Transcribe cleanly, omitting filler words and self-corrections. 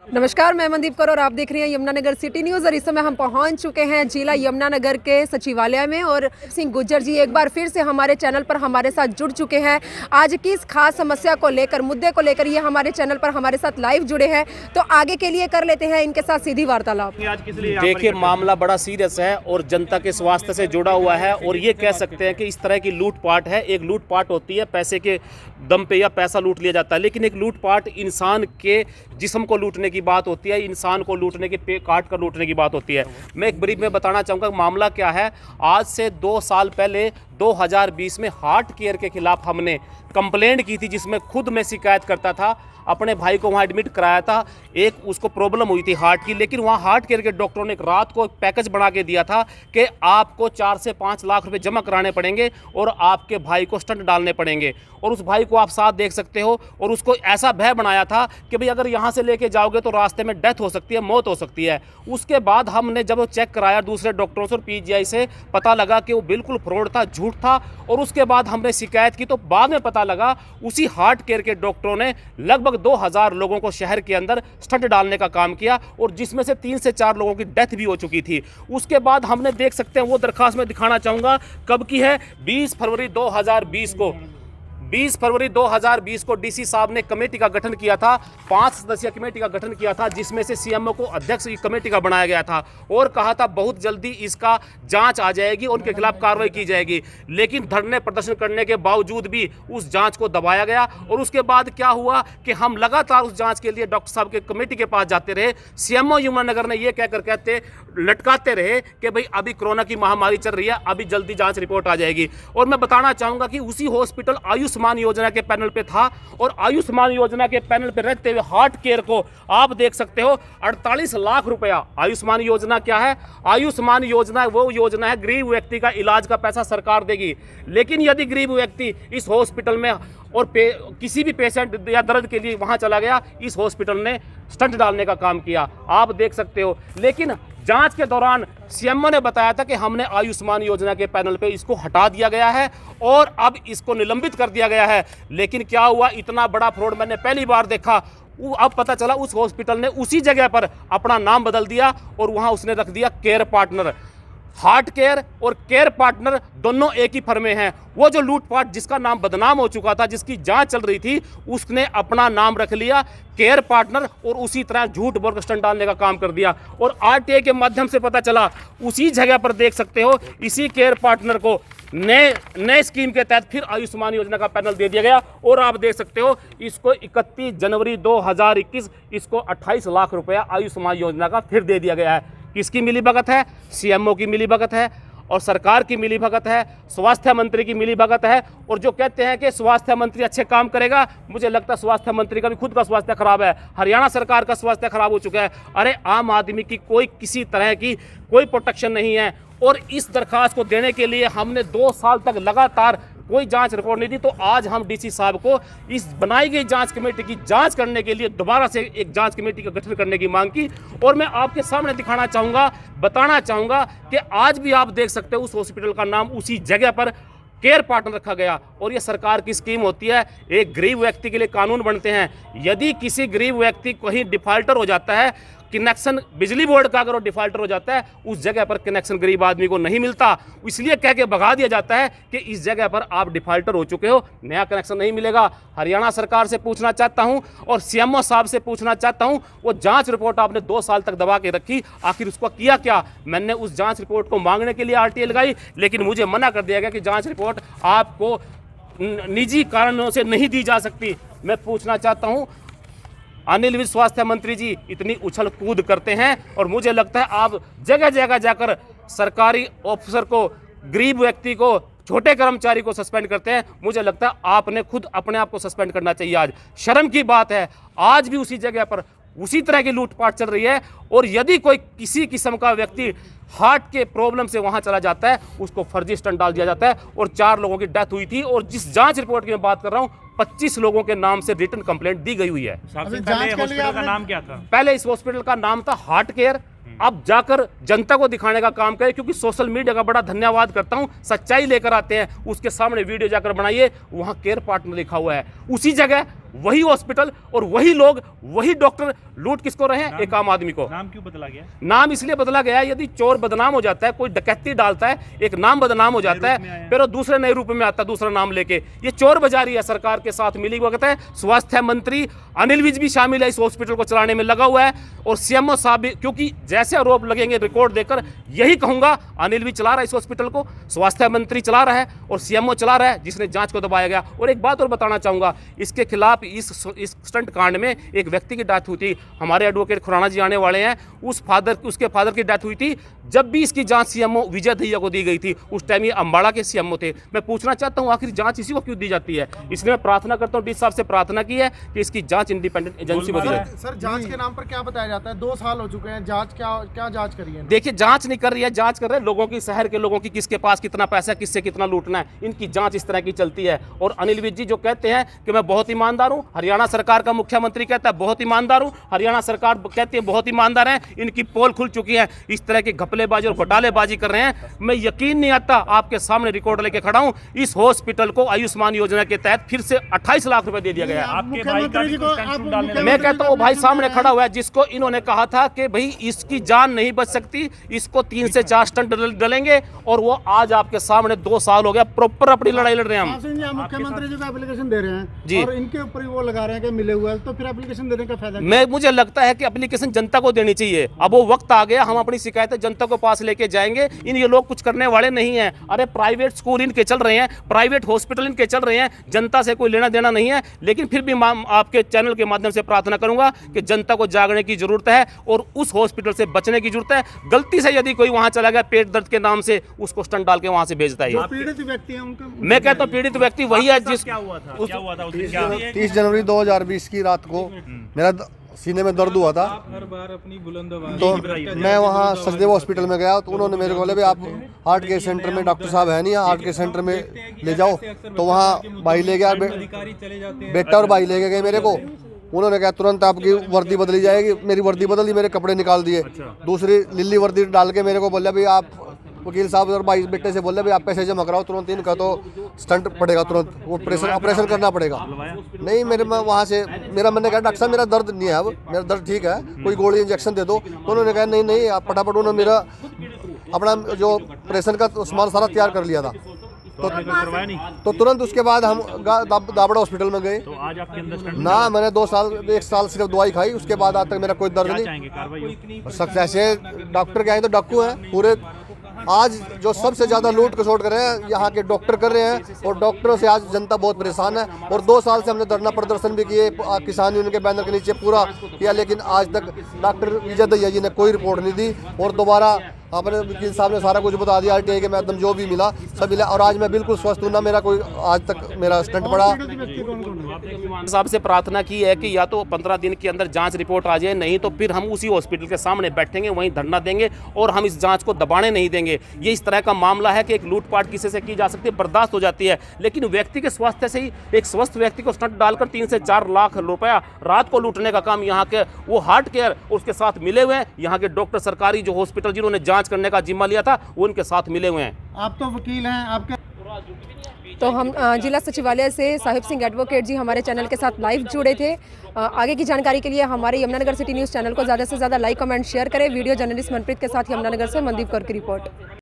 नमस्कार, मैं मनदीप कौर और आप देख रहे हैं यमुनानगर सिटी न्यूज़। और इस समय हम पहुंच चुके हैं जिला यमुनानगर के सचिवालय में और सिंह गुज्जर जी एक बार फिर से हमारे चैनल पर हमारे साथ जुड़ चुके हैं। आज की इस खास समस्या को लेकर, मुद्दे को लेकर ये हमारे चैनल पर हमारे साथ लाइव जुड़े हैं, तो आगे के लिए कर लेते हैं इनके साथ सीधी वार्तालाप। देखिए, मामला बड़ा सीरियस है और जनता के स्वास्थ्य से जुड़ा हुआ है और ये कह सकते हैं कि इस तरह की लूटपाट है। एक लूटपाट होती है पैसे के दम पे या पैसा लूट लिया जाता है, लेकिन एक लूटपाट इंसान के जिस्म को लूटने की बात होती है, इंसान को लूटने की काट कर लूटने की बात होती है। मैं एक ब्रीफ में बताना चाहूँगा मामला क्या है। आज से 2 साल पहले 2020 में हार्ट केयर के खिलाफ हमने कंप्लेंट की थी, जिसमें खुद मैं शिकायत करता था। अपने भाई को वहाँ एडमिट कराया था, एक उसको प्रॉब्लम हुई थी हार्ट की, लेकिन वहाँ हार्ट केयर के डॉक्टरों ने एक रात को एक पैकेज बना के दिया था कि आपको 4 से 5 लाख रुपए जमा कराने पड़ेंगे और आपके भाई को स्टंट डालने पड़ेंगे। और उस भाई को आप साथ देख सकते हो, और उसको ऐसा भय बनाया था कि भाई अगर यहाँ से लेके जाओगे तो रास्ते में डेथ हो सकती है, मौत हो सकती है। उसके बाद हमने जब चेक कराया दूसरे डॉक्टरों से और पीजीआई से, पता लगा कि वो बिल्कुल फ्रॉड था, झूठ था। और उसके बाद हमने शिकायत की तो बाद में पता लगा उसी हार्ट केयर के डॉक्टरों ने लगभग 2000 लोगों को शहर के अंदर स्टंट डालने का काम किया, और जिसमें से 3 से 4 लोगों की डेथ भी हो चुकी थी। उसके बाद हमने देख सकते हैं वो दरखास्त में दिखाना चाहूँगा कब की है, 20 फरवरी 2020 को डीसी साहब ने कमेटी का गठन किया था, 5 सदस्यीय कमेटी का गठन किया था, जिसमें से सीएमओ को अध्यक्ष कमेटी का बनाया गया था और कहा था बहुत जल्दी इसका जांच आ जाएगी, उनके खिलाफ कार्रवाई की जाएगी। लेकिन धरने प्रदर्शन करने के बावजूद भी उस जांच को दबाया गया। और उसके बाद क्या हुआ कि हम लगातार उस जांच के लिए डॉक्टर साहब के कमेटी के पास जाते रहे। सीएमओ यमुनानगर ने यह कहकर लटकाते रहे कि भाई अभी कोरोना की महामारी चल रही है, अभी जल्दी जांच रिपोर्ट आ जाएगी। और मैं बताना चाहूंगा कि उसी हॉस्पिटल आयुष्मान योजना के पैनल पे था, और आयुष्मान योजना के पैनल पे रहते हुए हार्ट केयर को आप देख सकते हो 48 लाख रुपया। आयुष्मान योजना क्या है? आयुष्मान योजना वो योजना है, गरीब व्यक्ति का इलाज का पैसा सरकार देगी। लेकिन यदि गरीब व्यक्ति इस हॉस्पिटल में और किसी भी पेशेंट या दर्द के लिए वहां चला गया, इस हॉस्पिटल ने स्टंट डालने का काम किया, आप देख सकते हो। लेकिन जांच के दौरान सीएमओ ने बताया था कि हमने आयुष्मान योजना के पैनल पे इसको हटा दिया गया है और अब इसको निलंबित कर दिया गया है। लेकिन क्या हुआ, इतना बड़ा फ्रॉड मैंने पहली बार देखा। अब पता चला उस हॉस्पिटल ने उसी जगह पर अपना नाम बदल दिया और वहां उसने रख दिया केयर पार्टनर। हार्ट केयर और केयर पार्टनर दोनों एक ही फर्म में हैं। वो जो लूटपाट जिसका नाम बदनाम हो चुका था, जिसकी जांच चल रही थी, उसने अपना नाम रख लिया केयर पार्टनर और उसी तरह झूठ बोलकर स्टंट डालने का काम कर दिया। और आरटीआई के माध्यम से पता चला उसी जगह पर देख सकते हो, इसी केयर पार्टनर को नए स्कीम के तहत फिर आयुष्मान योजना का पैनल दे दिया गया। और आप देख सकते हो इसको 31 जनवरी 2021 इसको 28 लाख रुपया आयुष्मान योजना का फिर दे दिया गया है। किसकी मिलीभगत है? सीएमओ की मिलीभगत है और सरकार की मिलीभगत है, स्वास्थ्य मंत्री की मिलीभगत है। और जो कहते हैं कि स्वास्थ्य मंत्री अच्छे काम करेगा, मुझे लगता है स्वास्थ्य मंत्री का भी खुद का स्वास्थ्य खराब है। हरियाणा सरकार का स्वास्थ्य खराब हो चुका है। अरे आम आदमी की किसी तरह की कोई प्रोटेक्शन नहीं है। और इस दरखास्त को देने के लिए हमने 2 साल तक लगातार कोई जांच रिपोर्ट नहीं दी। तो आज हम डीसी साहब को इस बनाई गई जांच कमेटी की जांच करने के लिए दोबारा से एक जांच कमेटी का गठन करने की मांग की। और मैं आपके सामने दिखाना चाहूँगा, बताना चाहूँगा कि आज भी आप देख सकते हो उस हॉस्पिटल का नाम उसी जगह पर केयर पार्टनर रखा गया। और ये सरकार की स्कीम होती है, एक गरीब व्यक्ति के लिए कानून बनते हैं। यदि किसी गरीब व्यक्ति कहीं डिफाल्टर हो जाता है, कनेक्शन बिजली बोर्ड का अगर वो डिफाल्टर हो जाता है, उस जगह पर कनेक्शन गरीब आदमी को नहीं मिलता, इसलिए कह के भगा दिया जाता है कि इस जगह पर आप डिफाल्टर हो चुके हो, नया कनेक्शन नहीं मिलेगा। हरियाणा सरकार से पूछना चाहता हूं और सीएमओ साहब से पूछना चाहता हूं, वो जांच रिपोर्ट आपने 2 साल तक दबा के रखी, आखिर उसको किया क्या? मैंने उस जांच रिपोर्ट को मांगने के लिए आरटीआई लगाई, लेकिन मुझे मना कर दिया गया कि जांच रिपोर्ट आपको निजी कारणों से नहीं दी जा सकती। मैं पूछना चाहता हूं, अनिल विज स्वास्थ्य मंत्री जी इतनी उछल कूद करते हैं और मुझे लगता है आप जगह जगह जाकर सरकारी ऑफिसर को, गरीब व्यक्ति को, छोटे कर्मचारी को सस्पेंड करते हैं। मुझे लगता है आपने खुद अपने आप को सस्पेंड करना चाहिए। आज शर्म की बात है, आज भी उसी जगह पर उसी तरह की लूटपाट चल रही है। और यदि कोई किसी किस्म का व्यक्ति हार्ट के प्रॉब्लम से वहां चला जाता है, उसको फर्जी स्टंट डाल दिया जाता है। और 4 लोगों की डेथ हुई थी। और जिस जांच रिपोर्ट की मैं बात कर रहा हूं, 25 लोगों के नाम से रिटन कंप्लेंट दी गई हुई है। सबसे पहले हॉस्पिटल का नाम क्या था? पहले इस हॉस्पिटल का नाम था हार्ट केयर। अब जाकर जनता को दिखाने का काम करें, क्योंकि सोशल मीडिया का बड़ा धन्यवाद करता हूं, सच्चाई लेकर आते हैं, उसके सामने वीडियो जाकर बनाइए, वहां केयर पार्टनर लिखा हुआ है, उसी जगह वही हॉस्पिटल और वही लोग, वही डॉक्टर लूट किसको रहे हैं? एक आम आदमी को। नाम क्यों बदला गया? नाम इसलिए बदला गया है, यदि चोर बदनाम हो जाता है, कोई डकैती डालता है, एक नाम बदनाम हो जाता है, फिर वो दूसरे नए रूप में आता है, दूसरा नाम लेके। ये चोर बाजारी है सरकार के साथ मिली हुई है। स्वास्थ्य मंत्री अनिल विज भी शामिल है इस हॉस्पिटल को चलाने में, लगा हुआ है। और सीएमओ साहब भी, क्योंकि जैसे आरोप लगेंगे रिकॉर्ड देकर यही कहूंगा, अनिल विज चला रहा है इस हॉस्पिटल को, स्वास्थ्य मंत्री चला रहा है और सीएमओ चला रहा है, जिसने जांच को दबाया गया। और एक बात और बताना चाहूंगा, इसके खिलाफ इस स्टंट कांड में एक व्यक्ति की डेथ हुई थी। हमारे एडवोकेट खुराना जी आने वाले हैं, उसके फादर की डेथ हुई थी जब भी इसकी जांच सीएमओ विजय दहिया को दी गई थी। उस टाइम ये अम्बाड़ा के सीएमओ थे। मैं पूछना चाहता हूं आखिर जांच इसी को क्यों दी जाती है? इसलिए मैं प्रार्थना करता हूं, डीसी साहब से प्रार्थना की है कि इसकी जांच इंडिपेंडेंट एजेंसी बनी है। सर जांच के नाम पर क्या बताया जाता है? 2 साल हो चुके हैं, जांच क्या जांच करी है? देखिए, जांच नहीं कर रही है, जांच कर रहे हैं लोगों की, शहर के लोगों की, किसके पास कितना पैसा है, किससे कितना लूटना है, इनकी जांच इस तरह की चलती है। और अनिल विज जी जो कहते हैं कि मैं बहुत ईमानदार हूं, हरियाणा सरकार का मुख्यमंत्री कहता है बहुत ईमानदार हूं, हरियाणा सरकार कहती है बहुत ईमानदार है, इनकी पोल खुल चुकी है। इस तरह की घपलेबाजी और घोटालेबाजी कर रहे हैं। मैं यकीन नहीं आता, आपके सामने रिकॉर्ड लेके खड़ा हूं, इस हॉस्पिटल को आयुष्मान योजना के तहत फिर से 28 लाख रुपए दे दिया गया है। आपके भाई का भी कुछ टेंशन डालने लगे। मैं कहता हूँ भाई सामने खड़ा हुआ है, जिसको इन्होंने कहा था कि भाई इसकी जान नहीं बच सकती, इसको 3 से 4 स्टंट डलेंगे, और वो आज आपके सामने 2 साल हो गया प्रॉपर अपनी लड़ाई लड़ रहे हैं हम। मुख्यमंत्री जी को एप्लीकेशन दे रहे हैं जी, और इनके ऊपर ही वो लगा रहे हैं कि मिले हुए हैं, तो फिर एप्लीकेशन देने का फायदा? मुझे लगता है कि एप्लीकेशन जनता को देनी चाहिए। अब वो वक्त आ गया, हम अपनी शिकायतें जनता को पास लेके जाएंगे। ये लोग कुछ करने वाले नहीं है। अरे प्राइवेट स्कूल इनके चल रहे हैं, प्राइवेट हॉस्पिटल इनके चल रहे हैं, जनता से कोई लेना देना नहीं है। लेकिन फिर भी मैं आपके चैनल के माध्यम से प्रार्थना करूंगा कि जनता को जागने की जरूरत है और उस हॉस्पिटल से बचने की जरूरत है। गलती से यदि कोई वहां चला गया पेट दर्द के नाम से, उसको स्टंट डाल के वहां से भेजता है। पीड़ित व्यक्ति है उनका, मैं कहता हूं पीड़ित व्यक्ति वही है जिस क्या हुआ था? क्या हुआ था उस दिन? क्या 30 जनवरी 2020 की रात को मेरा सीने में दर्द हुआ था। हर बार अपनी बुलंद आवाज तो मैं वहाँ सचदेव हॉस्पिटल में गया, तो उन्होंने मेरे को बोले भाई आप हार्ट केयर सेंटर में, डॉक्टर साहब है नहीं, हार्ट केयर सेंटर में ले जाओ। तो वहाँ भाई ले गया, अधिकारी चले जाते हैं। बेटा और भाई ले गए मेरे को। उन्होंने कहा तुरंत आपकी वर्दी बदली जाएगी। मेरी वर्दी बदल दी, मेरे कपड़े निकाल दिए, दूसरी लीली वर्दी डाल के मेरे को बोला भाई आप, वकील साहब और भाई बेटे से बोले भाई आप पैसे जमा कराओ तुरंत, इनका तो स्टंट पड़ेगा, तुरंत वो ऑपरेशन करना पड़ेगा। नहीं मेरे मैं वहाँ से मैंने कहा डॉक्टर साहब मेरा दर्द नहीं है, अब मेरा दर्द ठीक है, कोई गोली इंजेक्शन दे दो। तो उन्होंने कहा नहीं आप फटाफट, उन्होंने मेरा अपना जो ऑपरेशन का सामान सारा तैयार कर लिया था। तो तुरंत उसके बाद हम दाबड़ा हॉस्पिटल में गए। तो आज आपके अंदर स्टंट ना मैंने 1 साल सिर्फ दवाई खाई, उसके बाद आज तक मेरा कोई दर्द नहीं। चाहेंगे कार्रवाई? सब ऐसे डॉक्टर के आए तो डाकू हैं पूरे। आज जो सबसे ज्यादा लूट खसोट कर रहे हैं यहाँ के डॉक्टर कर रहे हैं, और डॉक्टरों से आज जनता बहुत परेशान है। और 2 साल से हमने धरना प्रदर्शन भी किए, किसान यूनियन के बैनर के नीचे पूरा किया, लेकिन आज तक डॉक्टर विजय दहिया जी ने कोई रिपोर्ट नहीं दी। और दोबारा अपने वकील साहब ने सारा कुछ बता दिया, RTI के माध्यम जो भी मिला सब मिला, और आज मैं बिल्कुल स्वस्थ हूँ, ना मेरा कोई आज तक मेरा स्टंट पड़ा। साहब से प्रार्थना की है कि या तो 15 दिन के अंदर जांच रिपोर्ट आ जाए, नहीं तो फिर हम उसी हॉस्पिटल के सामने बैठेंगे, वहीं धरना देंगे और हम इस जांच को दबाने नहीं देंगे। ये इस तरह का मामला है कि एक लूटपाट किसी से की जा सकती है, बर्दाश्त हो जाती है, लेकिन व्यक्ति के स्वास्थ्य से ही एक स्वस्थ व्यक्ति को स्टंट डालकर 3 से 4 लाख रुपया रात को लूटने का काम यहाँ के वो हार्ट केयर उसके साथ मिले हुए हैं। यहाँ के डॉक्टर सरकारी जो हॉस्पिटल जिन्होंने जांच करने का जिम्मा लिया था वो उनके साथ मिले हुए हैं। आप तो वकील हैं, आपके तो हम जिला सचिवालय से साहिब सिंह एडवोकेट जी हमारे चैनल के साथ लाइव जुड़े थे। आगे की जानकारी के लिए हमारे यमुनानगर सिटी न्यूज़ चैनल को ज़्यादा से ज़्यादा लाइक कमेंट शेयर करें। वीडियो जर्नलिस्ट मनप्रीत के साथ यमुनानगर से मनदीप कौर की रिपोर्ट।